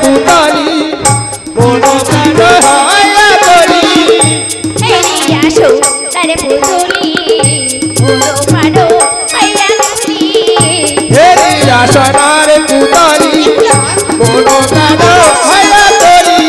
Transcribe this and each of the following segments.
পুতালি মন প্রাণ হইয়া করি আসো তারে পুতুলি মন প্রাণ হইয়া করি সোনার পুতালি মন প্রাণ হইয়া করি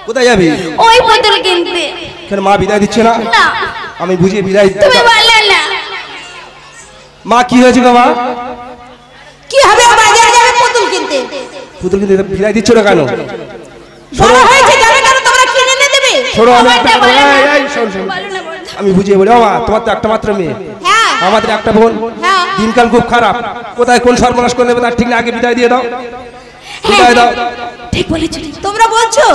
কোথায় যাবি? ওই পুতুল কিনতে। কেন মা বিদায় দিচ্ছে না? না আমি বুঝিয়ে বিদায় দিতে। তুমি বললে না। মা কি হয়েছে গো মা? কি হবে বাজারে যাবে পুতুল কিনতে? পুতুল কিনতে বিদায় দিচ্ছ না কেন? বড় হয়েছে যাবে কেন তোমরা কিনে এনে দেবে? শোনো আমি একটা এই শোন আমি বুঝিয়ে বলি মা তোমার তো একটা মাত্র মেয়ে। হ্যাঁ আমাদের একটা বোন। হ্যাঁ দিনকাল খুব খারাপ। কোথায় কোন সর্বনাশ করে নেবে তার ঠিক না, আগে বিদায় দিয়ে দাও। বিদায় দাও। ঠিক বলেছো তোমরা বলছো।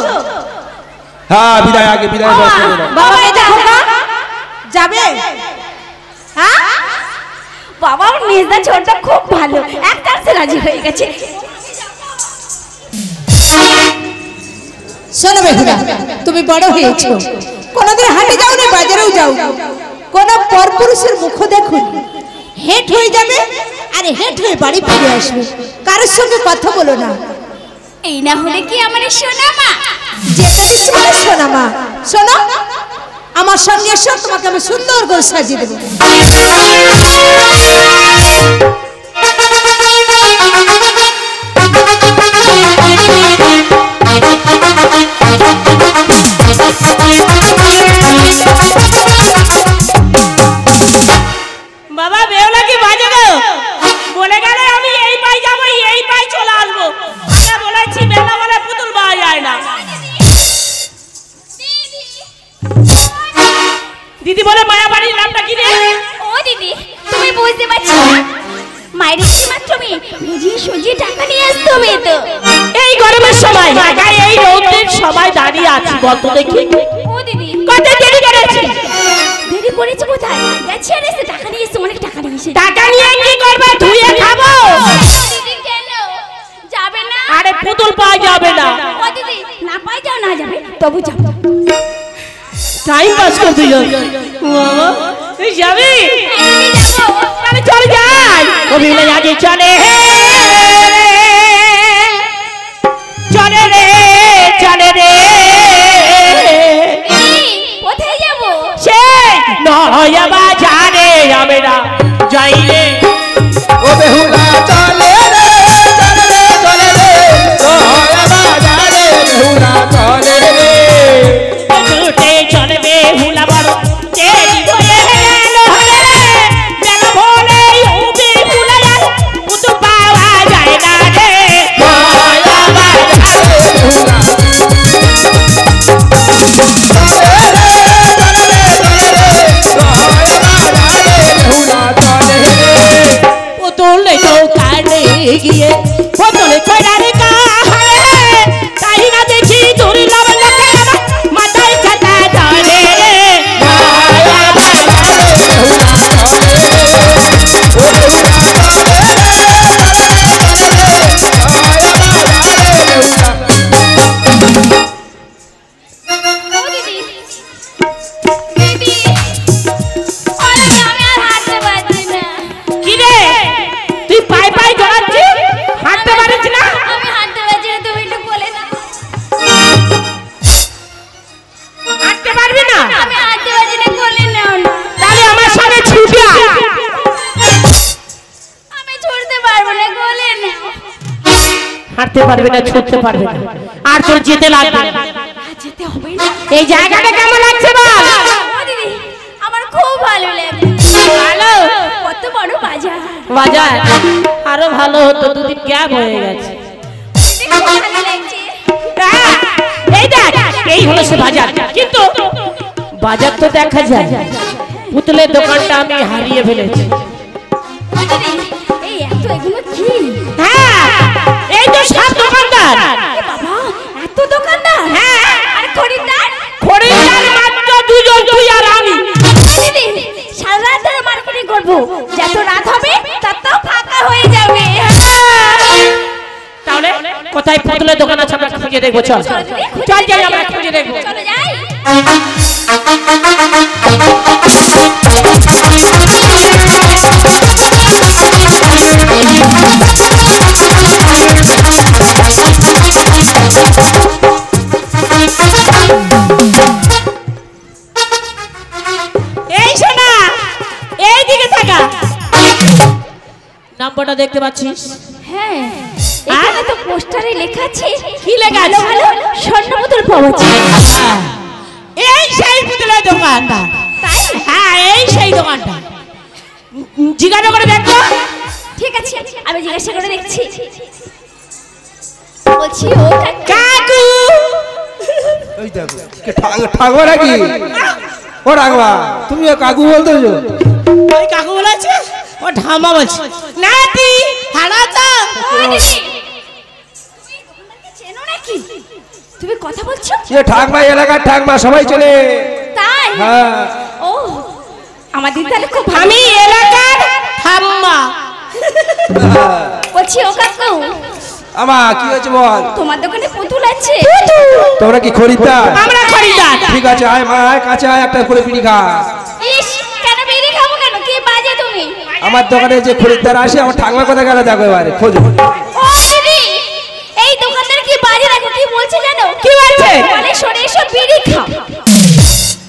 হ্যাঁ বিদায় আগে বিদায় দাও। বাবা এটা খোকা যাবে? হ্যাঁ বাবা নিজের ছোটটা খুব ভালো, একটার সে রাজি হয়ে গেছে। শোনো বেহুলা তুমি বড় হয়েছো, কোনদিন হাটে যাও না বাজারেও যাও, কোন পরপুরুষের মুখ দেখুন হেট হয়ে যাবে আর হেট হয়ে বাড়ি ফিরে আসবে, কারোর সঙ্গে কথা বলো না। এই না হলে কি আমার সোনা মা? যেতে দিচ্ছি বলে সোনা মা। শোনো, আমার সঙ্গে এসো, তোমাকে আমি সুন্দর করে সাজিয়ে দেবো। বাবা বেওলা কি বাজে গো? বলে গেলে আমি এই পাই যাবো, এই পাই চলে আসবো। আমরা বলেছি বেলা বলে পুতুল পাওয়া যায় না। দিদি বলে মায়া বাড়ির নামটা কি রে? ও দিদি, তুমি বুঝতে পারছো না? মায়ের ইচ্ছে মাত্র মেয়ে বুঝিয়ে সুজিয়ে টাকা নিয়ে আসতে হবে তো। এই গরমের সময় জায়গায় এই রোদের সবাই দাঁড়িয়ে আছি, বলতো দেখি। ও দিদি, কত দেরি করেছি? দেরি করেছে কোথায়? গেছে আর এসে টাকা নিয়ে এসে, অনেক টাকা নিয়ে এসে। টাকা নিয়ে কি করবে? ধুয়ে খাবো। দিদি কেন যাবে না? আরে পুতুল পাওয়া যাবে না। ও দিদি, না পাই যাও না যাবে তবু যাবো। টাইম পাস করতে যাও বাবা, তুই যাবি? তাহলে চলে যাই। ও বিলে আগে চলে চলে রে, চলে রে। কোথায় যাবো? সে নয় বাজারে যাবে না, যাইলে ও বেহুলা চলে রে চলে রে চলে রে নয়া বাজারে বেহুলা চলে রে ছুটে চলবে হুলা বড় দেরি হয়ে গেল রে, বেলা ভোরে উবে হুলা আর পুতুল পাওয়া যায় না রে। নয়া বাজারে বেহুলা পুতুলে দোকানে গিয়ে পুতুলে কইরারে কাহারে, তাই না দেখি তোর লাভ লাগে আমার মাথায় ছাতা ধরে রে। ও দিদি, দিদি, অনেক আমি আর হাঁটতে পারছি না। কি রে তুই পাই পাই দৌড়াচ্ছিস, হাঁটতে পারিস না? আমি হাঁটতে পারছি না, তুমি একটু বলে দাও। হাঁটতে পারবি না? আমি হাঁটতে পারছি না, বলে নাও না। তাহলে আমার সাথে ছুটে আয়। আমি ছুটতে পারবো না, বলে নাও। হাঁটতে পারবি না, ছুটতে পারবি না, আর তোর যেতে লাগবে। আর যেতে হবে না। এই জায়গাটা কেমন লাগছে বল? ও দিদি, আমার খুব ভালো লাগছে। ভালো? কত বড় বাজার। বাজার আরো ভালো হতো, দুদিন গ্যাপ হয়ে গেছে। দিদি, খুব ভালো লাগছে। এই দেখ, এই হলো সে বাজার। কিন্তু বাজার তো দেখা যায়, পুতুলের দোকানটা আমি হারিয়ে ফেলেছি। ও দিদি, এই এত এগুলো কি? হ্যাঁ, এই তো সব দোকানদার। এ বাবা, এত দোকানদার? হ্যাঁ, আর খরিদ্দার? খরিদ্দার মাত্র দুজন, তুই আর আমি। ও দিদি, সারা রাত ধরে মার্কেটিং করবো, যত রাত হবে তত ফাঁকা হয়ে যাবে। তাহলে কোথায় পুতুলের দোকান আছে আমরা খুঁজে দেখবো। চল চলো দিদি, চল যাই, আমরা খুঁজে দেখবো। চলো যাই। এই শোনা, এই দিকে থাকা। নাম্বারটা দেখতে পাচ্ছিস? হ্যাঁ, এখানে তো পোস্টারে লেখা আছে। কি লেখা আছে? ভালো ভালো স্বর্ণ বোতল পাওয়া যায়। এই সেই পুতুলের দোকানটা। তাই? হ্যাঁ, এই সেই দোকানটা। জিজ্ঞাসা করে দেখো। ঠিক আছে, আমি জিজ্ঞাসা করে দেখছি। বলছি ও কাকু, ওই দেখো কে ঠাকবা নাকি? ও রাখবা, তুমি ও কাকু বলতেছো? ওই কাকু বলেছে, ও ঠাম্মা বলছে। নাতি ভালো আছো? চেনো নাকি? তুমি কথা বলছো? এ ঠাকবা, এলাকার ঠাকবা, সবাই চলে। তাই? হ্যাঁ। ও, আমাদের তাহলে খুব আমি এলাকার ঠাম্মা। বলছি ও কাকু, আমা কি হয়েছে বল? তোমার দোকানে পুতুল আছে? তোমরা কি খরিদ্দার? আমরা খরিদ্দার। ঠিক আছে, আয় মা, আয় কাছে আয়, একটা করে বিড়ি খা। ইস, কেন বেরিয়ে খাবো কেন? কি বাজে তুমি? আমার দোকানে যে খরিদ্দার আসে, আমার ঠাকমা কথা গেল দেখো, এবারে খোঁজো। ও দিদি, এই দোকানদার কি বিড়ি খাও।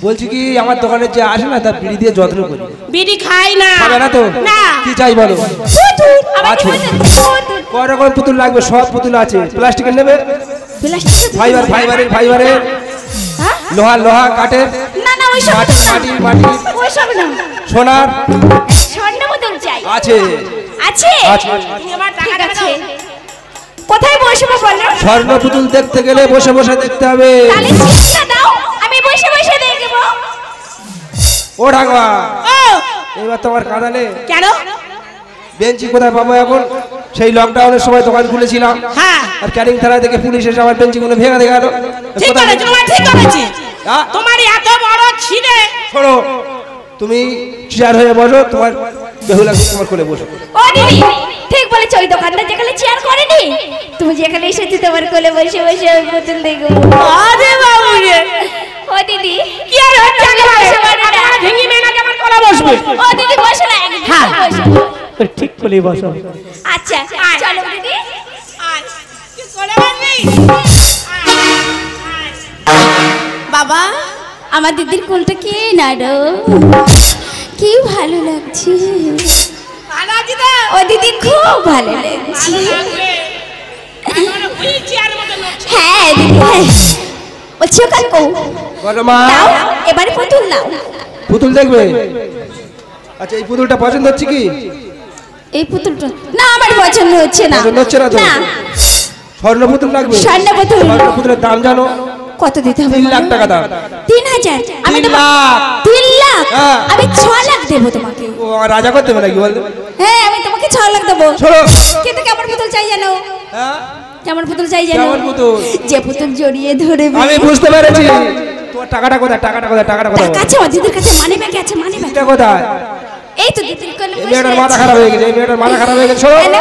বলছি কি আমার দোকানে যে আসে না তার বিড়ি দিয়ে যত্ন করি। বিড়ি খাই না। খাবে না তো? না। কি চাই বলো? পুতুল আমাকে আছে। পুতুল। কয় রকম পুতুল লাগবে? সব পুতুল আছে। প্লাস্টিকের নেবে? প্লাস্টিকের ফাইবারের হ্যাঁ? লোহা কাঠের না না ওই সব মাটি ওই সব না। সোনার স্বর্ণ বোতল চাই। আছে। আছে? আছে। তুমি আমার ঠিক টাকা আছে। দাও। কোথায় বসবো বলো? স্বর্ণ পুতুল দেখতে গেলে বসে বসে দেখতে হবে। তাহলে চিঠিটা দাও, আমি বসে বসে দেখবো। ও ঢাকবা, ও এবার তোমার কাঁদালে কেন? বেঞ্চি কোথায় পাবো এখন? সেই লকডাউনের সময় দোকান খুলেছিলাম, হ্যাঁ আর ক্যানিং থানা থেকে পুলিশ এসে আমার বেঞ্চিগুলো ভেঙে দিয়ে গেল। ঠিক করেছো, তোমার ঠিক করেছি। হ্যাঁ? তোমার এত বড় ছিঁড়ে। শোনো, তুমি চেয়ার হয়ে বসো, তোমার বেহুলা তোমার কোলে বসো। ও দিদি ঠিক বলেছো, ওই দোকানটা যেখানে চেয়ার করেনি, তুমি যেখানে এসেছি তোমার কোলে বসে বসে ওই পুতুল দেখবো। আরে বাবু রে, ও দিদি কি আর হচ্ছে বসে আমার ভেঙে মেনা কেমন করে বসবে? ও দিদি বসো না, একদম হ্যাঁ। বসো। ঠিক বলেই বসো। আচ্ছা চলো দিদি। আয়, কি করে বলবি? বাবা আমার দিদির কোলটা কে নাড়ো, কি ভালো লাগছে। ভালো আছি তো? ও দিদি খুব ভালো লাগছে। লাগবে। এখনো হুইলচেয়ার মতো নড়ছে। হ্যাঁ দিদি হ্যাঁ। বলছি কাকু বলো মা। দাও এবারে পুতুল দাও। পুতুল দেখবে? আচ্ছা, এই পুতুলটা পছন্দ হচ্ছে কি? এই পুতুলটা না আমার পছন্দ হচ্ছে না। পছন্দ হচ্ছে না তো? না স্বর্ণ পুতুল লাগবে? স্বর্ণ পুতুল। স্বর্ণ পুতুলের দাম জানো? কত দিতে হবে? 3 লাখ টাকা দাম। 3000? আমি 3 লাখ। 3 লাখ? হ্যাঁ। আমি 6 লাখ দেবো তোমাকে। ও আমার রাজা করতে হবে নাকি বলতো? হ্যাঁ আমি তোমাকে 6 লাখ দেবো। শোনো। কিন্তু কেমন পুতুল চাই জানো? হ্যাঁ? কেমন পুতুল চাই জানো? কেমন পুতুল? যে পুতুল জড়িয়ে ধরে আমি বুঝতে পেরেছি। তোমার টাকাটা কোথায়? টাকাটা কোথায়? টাকাটা কোথায়? টাকা আছে আমার দিদির কাছে, মানি ব্যাগ আছে, মানি ব্যাগ। এটা কোথায়? এই তো দিদির কোলে এই বসে মেয়েটার মাথা আছে। খারাপ হয়ে গেছে, এই মেয়েটার মাথা খারাপ হয়ে গেছে। শোনো, কেন?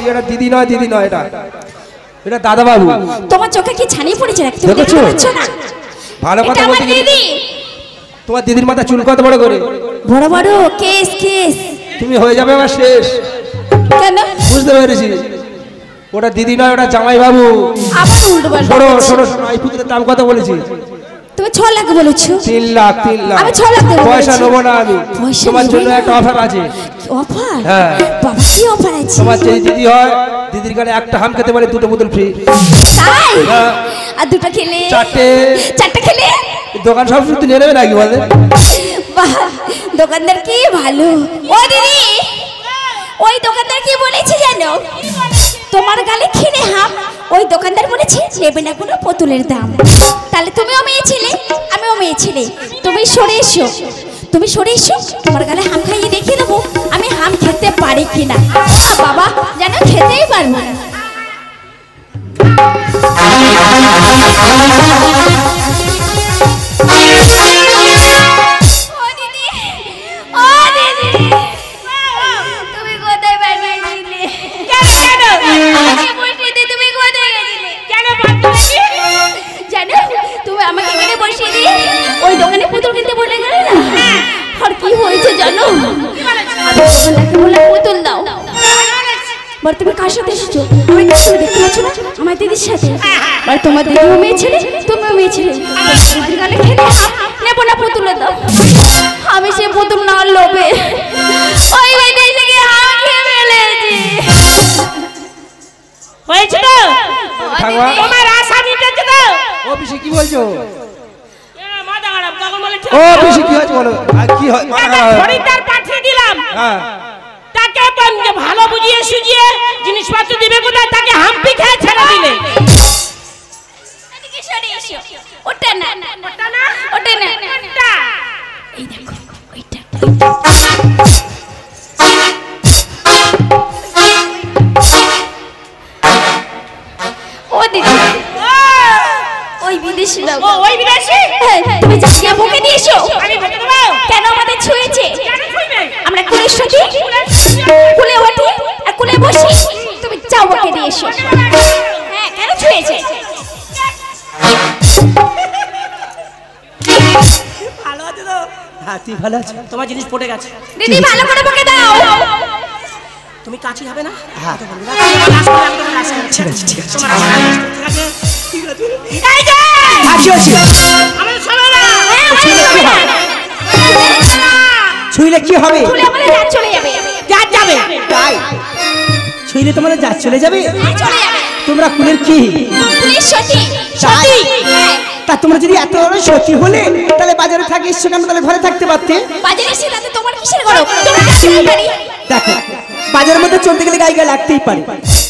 এটা দিদি নয়, এটা দাদা বাবু। তোমার চোখে কি ছানি পড়েছে নাকি? তুমি দেখেছো? দেখতে পাচ্ছ না? ভালো কথা এটা আমার বলতে গেলে দিদি। তোমার দিদির মাথা চুল কত বড় করে? বড় বড় কেস কেস। তুমি হয়ে যাবে আমার শেষ। কেন? বুঝতে পেরেছি, ওটা দিদি নয়, ওটা জামাই বাবু। আবার উল্টো পাল্টা শোনো বলছো। শোনো শোনো, এই পুতুলের দাম কত বলেছি? তুমি 6 লাখ বলেছো। 3 লাখ। আমি 6 লাখ দেবো পয়সা বলেছি। নেবো না আমি। পয়সা তোমার নেবে জন্য না? একটা অফার আছে। অফার? হ্যাঁ। বাবা কি অফার আছে? তোমার যদি দিদি হয়, দিদির গাড়ি একটা হাম খেতে পারে 2টো বোতল ফ্রি। তাই? হ্যাঁ। আর দুটো খেলে? 4টে খেলে? দোকান সব শুধু নিয়ে নেবে নাকি বলে? বাহ দোকানদার কি ভালো। ও দিদি ওই দোকানদার কি বলেছে জানো? তোমার গালে খেলে হাম, ওই দোকানদার বলেছে নেবে না কোনো পুতুলের দাম। তাহলে তুমিও মেয়ে ছেলে, আমিও মেয়ে ছেলে, তুমি সরে এসো, তুমি সরে এসো, তোমার গালে হাম খাইয়ে দেখিয়ে দেবো আমি হাম খেতে পারি কিনা। বাবা যেন খেতেই পারবো না। ও দিদি, ও দিদি, তুমি কোথায় পাঠিয়েছিলে? কেন? আমাকে বসিয়ে দিয়ে তুমি কোথায় গেছিলে? কেন পাঠিয়েছি? জানো তুমি আমাকে এখানে বসিয়ে দিয়ে ওই দোকানে পুতুল কিনতে বলে গেলে না, আর কি হয়েছে জানো? আমি দোকানদারকে বললাম পুতুল দাও। বল তুমি কার সাথে এসেছো? আমি কার সাথে দেখতে পাচ্ছ না? আমার দিদির সাথে। বল তোমার দিদিও মেয়ে ছেলে, তুমিও মেয়ে ছেলে, দিদির গালে খেলে নেবো না পুতুল দাও। আমি সে পুতুল না লোভে ওই বাড়িতে এসে গিয়ে হাম খেয়ে ফেলেছি। হয়েছে তো? ঠাকুমা, তোমার আশা মিটেছে তো? ও পিসি কি বলছো? মাথা খারাপ তখন বলে ও পিসি কি হয়েছে বলো? আর কি হয়? মাথা খারাপ হয়ে- খরিদ্দার পাঠিয়ে দিলাম, হ্যাঁ। তাকে তো ভালো বুঝিয়ে সুঝিয়ে জিনিসপত্র দিবে কোথায়, তাকে হাম্পি খেয়ে ছেড়ে দিলে। এদিকে সরে এসো। ওটা না, ওটা না, ওটা না, ওটা। এই দেখো ওইটা। ও দিদি ওই বিদেশি লোক। ও ওই বিদেশি? তুমি জায়গা বকে দিয়েছো। আমি বলে দেবো? কেন আমাদের ছুঁয়েছে? কেন ছুঁইবে? আমরা কুলের সাথে কুলে ওঠি আর কুলে বসি, তুমি চাও বকে দিয়েছো। হ্যাঁ কেন ছুঁয়েছে? ভালো আছে তো? হ্যাঁ, তুই ভালো আছিস? তোমার জিনিস পড়ে গেছে, দিদি ভালো করে বকে দাও। তুমি কাছে যাবে না? হ্যাঁ। ঠিক আছে, ঠিক আছে, ঠিক আছে। তোমার ঠিক আছে, ঠিক আছে। আছি, আছি। ছুঁইলে কি হবে? ছুঁলে আমাদের জাত চলে যাবে। জাত যাবে তাই ছুঁইলে তোমাদের জাত চলে যাবে? হ্যাঁ, চলে যাবে। তোমরা কুলের কি? পুলিশ সতী। সতী? হ্যাঁ। তা তোমরা যদি এত বড় সতী হলে তাহলে বাজারে থাকে এসে কেন তাহলে ঘরে থাকতে পারতে? বাজারে এসে তাতে তোমার কিসের গরম? তোমরা আসলে পারি। দেখো বাজারের মধ্যে চলতে গেলে গায়ে গায়ে লাগতেই পারে।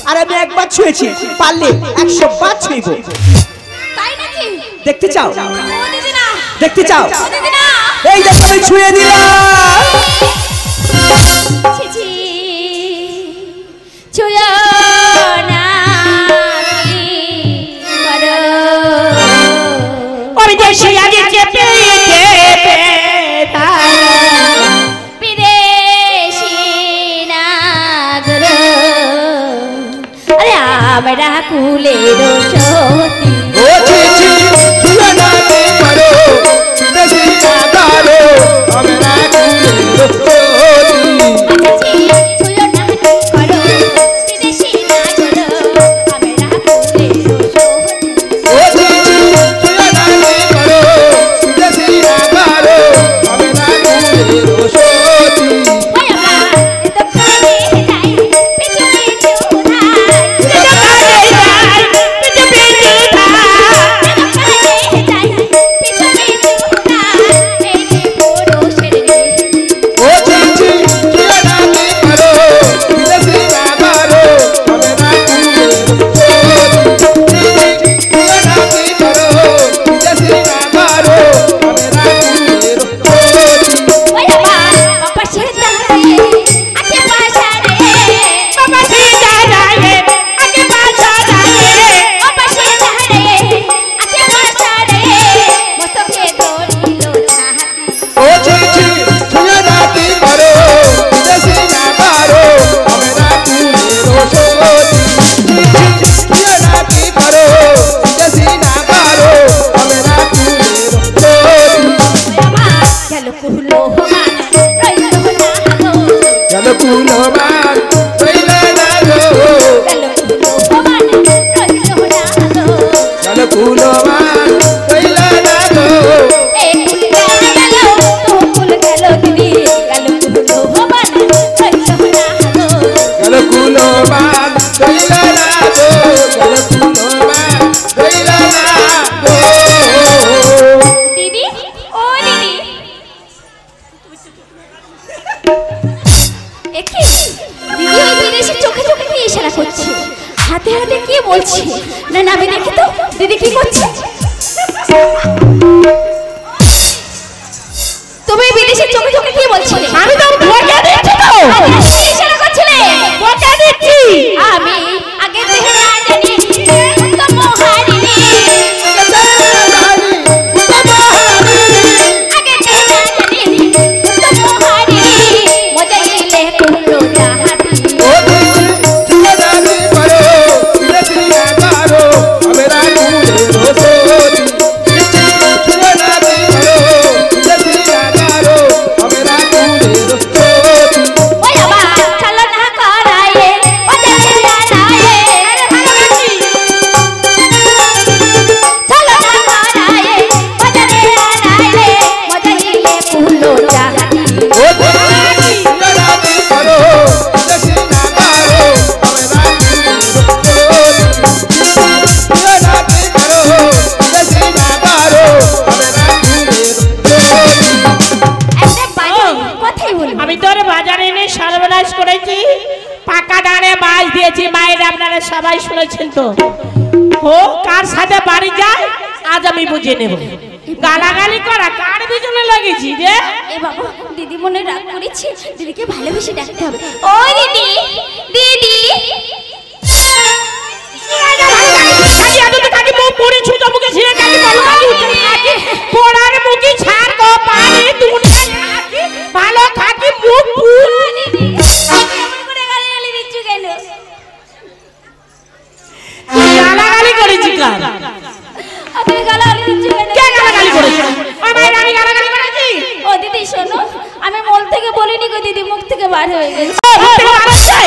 আর আমি একবার ছুঁয়েছি, পারলে 100 বার ছুঁইব। তাই নাকি? দেখতে চাও? ও দিদি না। দেখতে চাও? ও দিদি না। এই দেখো আমি ছুঁয়ে দিলাম। ছি ছি। ছুঁয়ো না কি করো? ওই দেশে আগে চেপে বিদেশি নাগর। আরে আমরা কুলের সতী। ও চিঠি ছুঁয়ে না কে করো, দেশি না ধরো, আমরা কুলের সতী। ছুঁয়ো না কি করো? বিদেশি নাগর। আমরা কুলের সতী। ও চিঠি ছুঁয়ে না কে করো, দেশি না ধরো, আমরা কুলের সতী। ওই আমরা এত কানে যাই পিছু পিছু ধাই। এত কানে যাই পিছু পিছু ধাই। এই যে পুরুষের রে। ও চিঠি ছুঁয়ে না কে করো, দেশি না ধরো, আমরা কুলের সতী। চিঠি ছুঁয়ে না কে করো, দেশি না ধরো, আমরা কুলের সতী। ওই আমার বাবা সে দাঁড়ায়ে আকে পাশারে। বাবা সে দাঁড়ায়ে আকে পাশারে। বাবা সে দাঁড়ায়ে আকে পাশারে। মস্তকে ধরিল হাতি। ও চিঠি ছুঁয়ে না কে করো, দেশি না ধরো, আমরা কুলের সতী। চিঠি ছুঁয়ে না কে করো, দেশি না ধরো, আমরা কুলের সতী। আমার গেল কুলো মান রইল না গো। গেল কুলমান রইলে না গো, গেল কুলো মান রইল না গো। গেল কুলমান রইলে না গো। এই কুল গেল তো কুল গেল দিদি। গেল কুলো মান রইল না গো। গেল কুলমান রইলে না গো, গেল কুলমান রইলে না গো। দিদি ও দিদি। একি দিদি ওই বিদেশি চোখে চোখে কি ইশারা করছে? হাতে হাতে কি বলছে? না না আমি দেখি তো দিদি কি করছে। তুমি বিদেশি চোখে চোখে কি বলছিলে? আমি তো বকে দিচ্ছি তো কি ইশারা করছিলে? বকে দিচ্ছি আমি আগে থেকে না জানি তো মহারিণী। আগে থেকে না জানি তো মহারিণী। মজা নিলে কুলো জাহাতি। ও চিঠি ছুঁয়ে না কে করো, দেশি না ধরো, আমরা কুলের সতী। চিঠি ছুঁয়ে না কে করো, দেশি না ধরো, আমরা কুলের সতী। ওই আমার চলো না করায়ে মজা নিলে নায়ে। চলো না করায়ে মজা নিলে নায়ে। মজা নিলে কুলো জাহাতি। ও চিঠি ছুঁয়ে না কে করো, দেশি না ধরো, আমরা কুলের সতী। চিঠি ছুঁয়ে না কে করো, দেশি না ধরো, আমরা কুলের সতী। একটা বাজে কথাই বলবো। আমি তোর বাজারে এনে সর্বনাশ করেছি, পাকা দাঁড়ে মাছ দিয়েছি, মায়ের আপনারা সবাই শুনেছেন তো। ও কার সাথে বাড়ি যায় আজ আমি বুঝে নেব। গালাগালি করা কার পিছনে লাগিয়েছি রে? এ বাবা দিদি মনে রাগ করেছি। দিদিকে ভালোবেসে ডাকতে হবে। ও দিদি দিদি। ভালো খাকি মুখ ফুল কেমন করে গালাগালি দিচ্ছ কেন? গালাগালি করেছি কার? আপনি গালাগালি দিচ্ছ কেন? কে গালাগালি করেছে? ওই মায়ের আমি গালাগালি করেছি? ও দিদি শোনো, আমি মন থেকে বলিনি গো দিদি, মুখ থেকে বার হয়ে গেছে। মুখ থেকে বার হচ্ছে?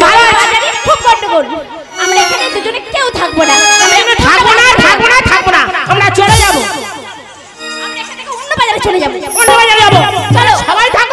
বাজারে খুব গন্ডগোল। আমরা এখানে দুজনে কেউ থাকবো না। আমরা এখানে থাকবো না, থাকবো না, থাকবো না। আমরা চলে যাবো, আমরা এখান থেকে অন্য বাজারে চলে যাবো। অন্য বাজারে যাবো। চলো। সবাই থাকবো।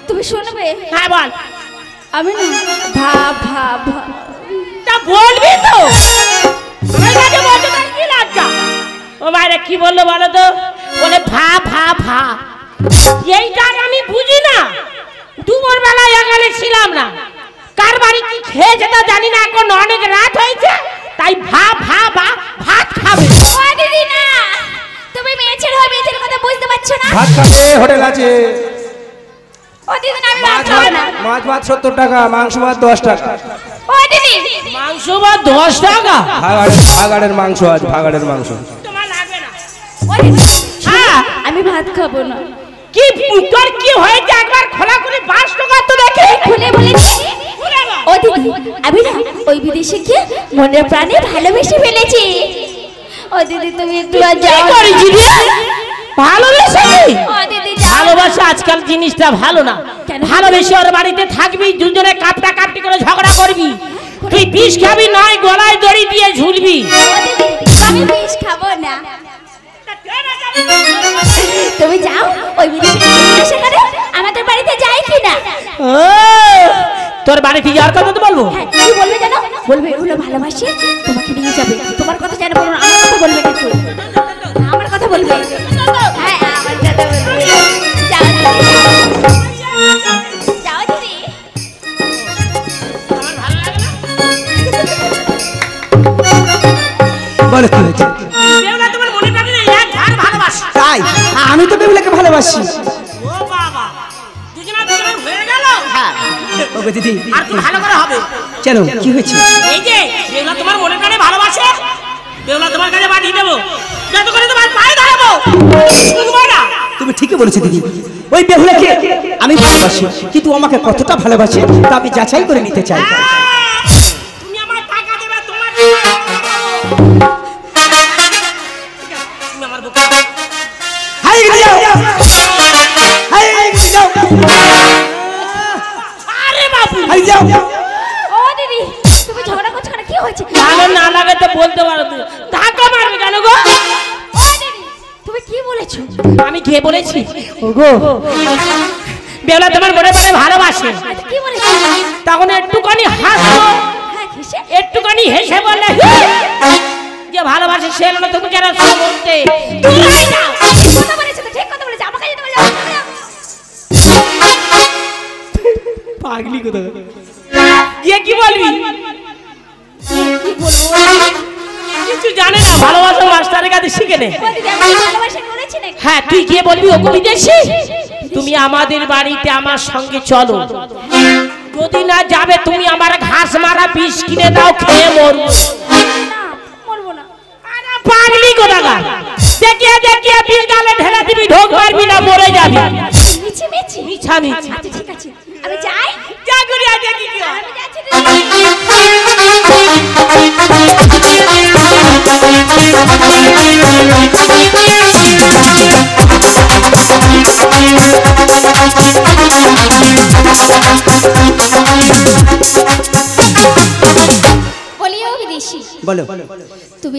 তুমি শুনবে? হ্যাঁ বল। আমি না ভা ভা ভা তা বলবি তো, আমার কাছে বলতে তোর কি লজ্জা? ও মায়েরা কি বললো বলো তো? বলে ভা ভা ভা। এইটা আমি বুঝি না। দুপুর বেলা এখানে ছিলাম না, কার বাড়ি কি খেয়েছে তা জানি না, এখন অনেক রাত হয়েছে তাই ভা ভা ভা ভাত খাবে। ও দিদি না, তুমি মেয়েছের হয়ে মেয়েছের কথা বুঝতে পারছো না? ভাত খাবে, হোটেল আছে। ও দিদি না, আমি ভাত খাবো না। মাছ ভাত 70 টাকা, মাংস ভাত 10 টাকা। ও দিদি, মাংস ভাত 10 টাকা? ভাগাড়ের মাংস আছে, ভাগাড়ের মাংস। তোমার লাগবে না। ও দিদি, হ্যাঁ আমি ভাত খাবো না। কি তোর কি হয়েছে একবার খোলা করে 5 টাকা তো দেখে খুলে বলেছি। ও দিদি, আমি না ওই বিদেশে গিয়ে মনের প্রাণে ভালোবেসে ফেলেছি। ও দিদি তুমি একটু আর কি যাও। করেছি রে? ভালোবেসেছি? ও দিদি যাও। ভালোবাসা আজকাল জিনিসটা ভালো না। কেন? ভালোবেসে ওর বাড়িতে থাকবি, দুজনে কাপটা কাপটি করে ঝগড়া করবি, তুই বিষ খাবি নয় গলায় দড়ি দিয়ে ঝুলবি। ও দিদি, আমি বিষ খাবো না। তুমি যাও ওই বিদেশে করে আমাদের বাড়িতে যাই কি না। ও, তোর বাড়িতে যাওয়ার কথা তো বলবো। হ্যাঁ, কি বলবে জানো? বলবে এগুলো ভালোবাসে তোমাকে নিয়ে যাবে। তোমার কথা জানো বলো, আমার কথা বলবে কিন্তু। আমার কথা বলবে। হ্যাঁ, আমার কথা বলবে। যাও দিদি, যাও দিদি। বলো কি হয়েছে? বেহুলা তোমার মনে প্রাণে নেই, এক ঝাড় ভালোবাসা। তাই আমি তো বেহুলাকে ভালোবাসি। ও বাবা, দুজনে হয়ে গেল। হ্যাঁ ওগো দিদি, আর কি ভালো করে হবে? কেন কি হয়েছে? এই যে বেহুলা তোমার মনে প্রাণে ভালোবাসে, বেহুলা তোমার কাছে পাঠিয়ে দেবো, যত করে তোমার পায়ে দাঁড়াবো। তুমি ঠিকই বলেছো দিদি, ওই বেহুলাকে আমি ভালোবাসি, কিন্তু আমাকে কতটা ভালোবাসে তা আমি যাচাই করে নিতে চাই। তুমি আমার টাকা দেবে, তোমার তুমি আমার বুকে হাই যাও, হাই যাও, আরে বাবু হাই যাও। ও দিদি, তুমি ঝগড়া করছো কেন? কি হয়েছে? ভালো না লাগে তো বলতে পারো, তুমি ধাক্কা মারবে কেন গো? ও দিদি, তুমি কি বলেছো? আমি কে বলেছি? ওগো বেলা তোমার মনে পড়ে ভালোবাসে, আচ্ছা, কি বলেছো? তখন একটুখানি হাসলো, হ্যাঁ, কিসে? একটুখানি হেসে বললে যে ভালোবাসে সে না, তুমি কেন বলতে? ঠিক কথা বলেছো তো, ঠিক কথা বলেছো। আমাকে যেতে বলে পাগলি কোথা? গিয়ে কি বলবি? কি বলবো? কিছু জানে না, ভালোবাসা মাস্টারের কাছে শিখে নে। ও দিদি, আমি ভালোবাসা করেছি নাকি? হ্যাঁ, তুই গিয়ে বলবি ওকে বিদেশি, তুমি আমাদের বাড়িতে আমার সঙ্গে চলো, যদি না যাবে তুমি আমার ঘাস মারা বিষ কিনে দাও, খেয়ে মরবো। না, মরবো না। আরে পাগলি কোথাকার, দেখিয়ে দেখিয়ে বিষ গালে ঢেলে দিবি, ঢোক মারবি না, মরে যাবি। মিছি মিছি। মিছা মিছি। আচ্ছা ঠিক আছে, আমি যাই। যা করি আজ কি কি আমি যাচ্ছি দিদি।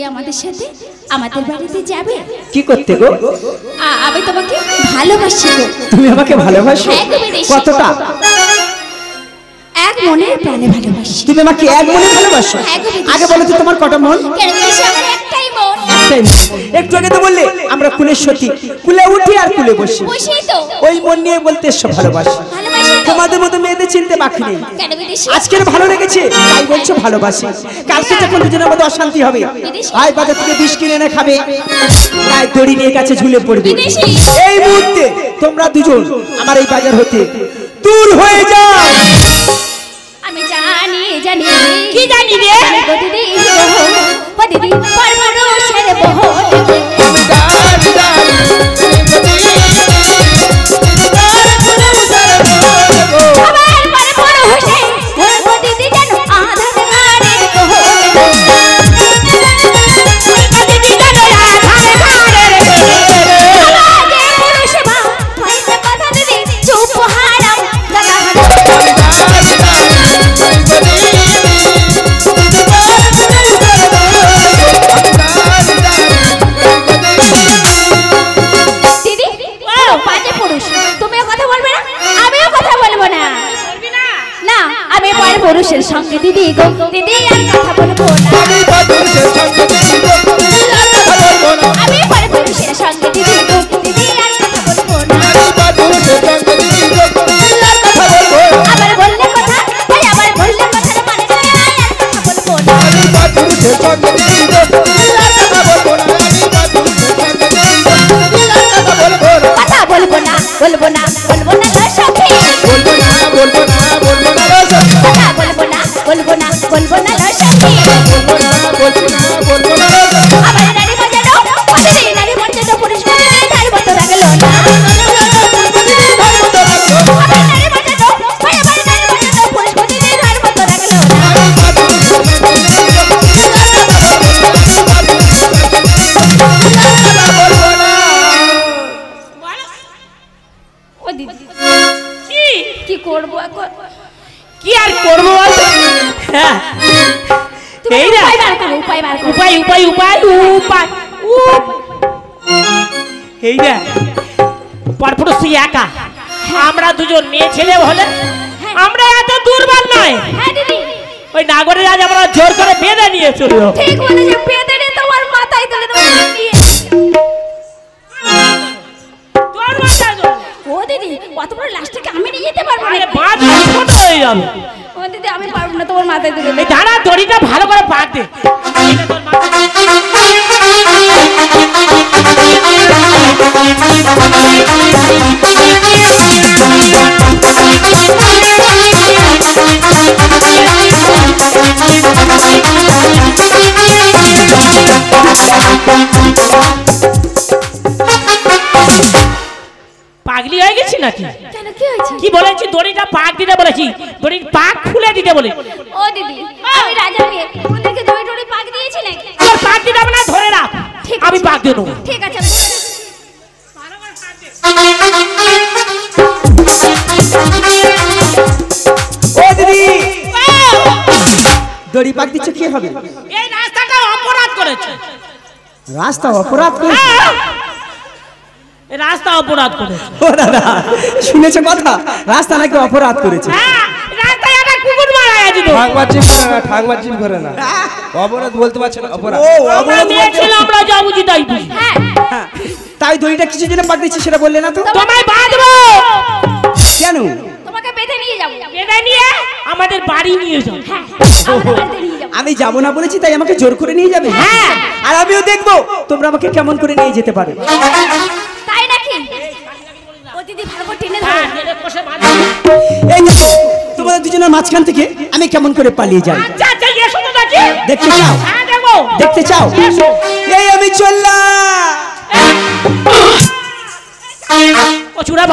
আমাদের সাথে আমাদের বাড়িতে যাবে? কি করতে গো? আমি তোমাকে ভালোবাসি গো। তুমি আমাকে ভালোবাসো? হ্যাঁ গো বিদেশি। কতটা? এক মনে প্রাণে ভালোবাসি। তুমি আমাকে এক মনে ভালোবাসো? হ্যাঁ গো বিদেশি। আগে বলো তো তোমার কটা মন? কেন বিদেশি? আমার একটাই মন। একটাই মন। একটু আগে তো বললে আমরা কুলের সতী, কুলে উঠি আর কুলে বসি। বসেই তো। ওই মন নিয়ে বলতে এসো ভালোবাসি। ভালোবাসি তো। তোমাদের মতো মেয়েদের চিনতে বাকি নেই। কেন বিদেশি? আজকের ভালো লেগেছে তাই বলছো ভালোবাসি। কালকে যখন দুজনের মধ্যে অশান্তি হবে, ভাই বাজার থেকে বিষ কিনে এনে খাবে, গায়ে দড়ি নিয়ে কাছে ঝুলে পড়বে। বিদেশি। এই মুহূর্তে তোমরা দুজন আমার এই বাজার হতে দূর হয়ে যাও। আমি জানি কি জানি রে? গো দিদি ও দিদি পরবরশের বহর আমার পরবরশে ও দিদি জানো আধার ঘাড়ে বহর দিদি জানো আধার ঘাড়ে আগে পুরুষ বা হইতে কথা দিদি চুপ হারাম দাদা দিদি ও পাঁচে পুরুষ তুমিও কথা বলবে না আমিও কথা বলবো না না আমি পরে পুরুষের সঙ্গে দিদি গো দিদি আর কথা বলবো না আমি পরে পুরুষের সঙ্গে দিদি গো দিদি আর কথা বলবো না আবার বললে কথা তাই আবার বললে কথার মানে করে আর কথা বলবো না কথা বলবো না বলবো না বলবো না লো সখী কথা বলবো না বলবো না লো সখী আবার নারী বাজানো পাশে নারী মঞ্চে পুরুষ বাজানো নারী মতো রাখলো না আবার নারী বাজানো ভাই আবার নারী বাজানো পুরুষ বাজানো নারী মতো রাখলো ও দিদি কি করবো এখন কি আর করবো বলতো? হ্যাঁ তুমি এই না উপায় বার করো উপায় বার করো উপায় উপায় উপায় উপায় এই না পরপুরুষ তুই একা, আমরা দুজন মেয়ে ছেলে হলে আমরা এত দুর্বল নয়। হ্যাঁ দিদি ওই নাগরের আজ আমরা জোর করে বেঁধে নিয়ে চললো। ঠিক বলেছে পেতে নিয়ে তোমার মাথায় তুলে তোমার দিয়ে তোর মাথায় তো ও দিদি কত বড় লাশটাকে আমি নিয়ে যেতে পারবো আরে না বাদ ছোট হয়ে যাবে। ও দিদি আমি পারবো না তোমার মাথায় তুলে এই দাঁড়া দড়িটা ভালো করে বাঁধ দে। এটা তোর মাথায় পাগলি হয়ে গেছি নাকি? কেন কি হয়েছে কি বলেছি দড়িটা পাক দিতে বলেছি, দড়ির পাক খুলে দিতে বলে। ও দিদি আমি রাজা মেয়ে ওদেরকে দড়ি দড়ি পাক দিয়েছি নাকি তোর পাক দিতে হবে না, ধরে রাখ ঠিক আমি আছে। পাক দিয়ে দেবো। ঠিক আছে আমি ধরে ও দিদি দড়ি পাক দিচ্ছ কি হবে? এই রাস্তাটা অপরাধ করেছে। রাস্তা অপরাধ করে? এই রাস্তা অপরাধ করেছে। ও দাদা শুনেছো কথা, রাস্তা নাকি অপরাধ করেছে? হ্যাঁ রাস্তায় একটা কুকুর মারা গেছে তো। ঠাকমার জিম করে না অপরাধ বলতে পারছে না অপরাধ। ও আমরা অপরাধ মেয়ে বলতে- ছিল, আমরা যা বুঝি তাই বুঝি। হ্যাঁ হ্যাঁ, তাই দড়িটা কিছু জন্য পাক দিচ্ছে সেটা বললে না তো? তোমায় বাঁধবো, কেন? তোমাকে বেঁধে নিয়ে যাবো বেঁধে নিয়ে আমাদের বাড়ি নিয়ে যাও। হ্যাঁ আমাদের বাড়িতে নিয়ে যাবো আমি যাবো না বলেছি তাই আমাকে জোর করে নিয়ে যাবে? হ্যাঁ। আর আমিও দেখবো তোমরা আমাকে কেমন করে নিয়ে যেতে পারো। তাই নাকি ও দিদি ভালো করে টেনে হ্যাঁ, ধরো টেনে কষে বাঁধো। এই দেখো তোমাদের দুজনের মাঝখান থেকে আমি কেমন করে পালিয়ে যাই আচ্ছা আচ্ছা এসো তো দেখি। দেখতে চাও? হ্যাঁ দেখো। দেখতে চাও? এসো। এই আমি চললাম। ও চূড়া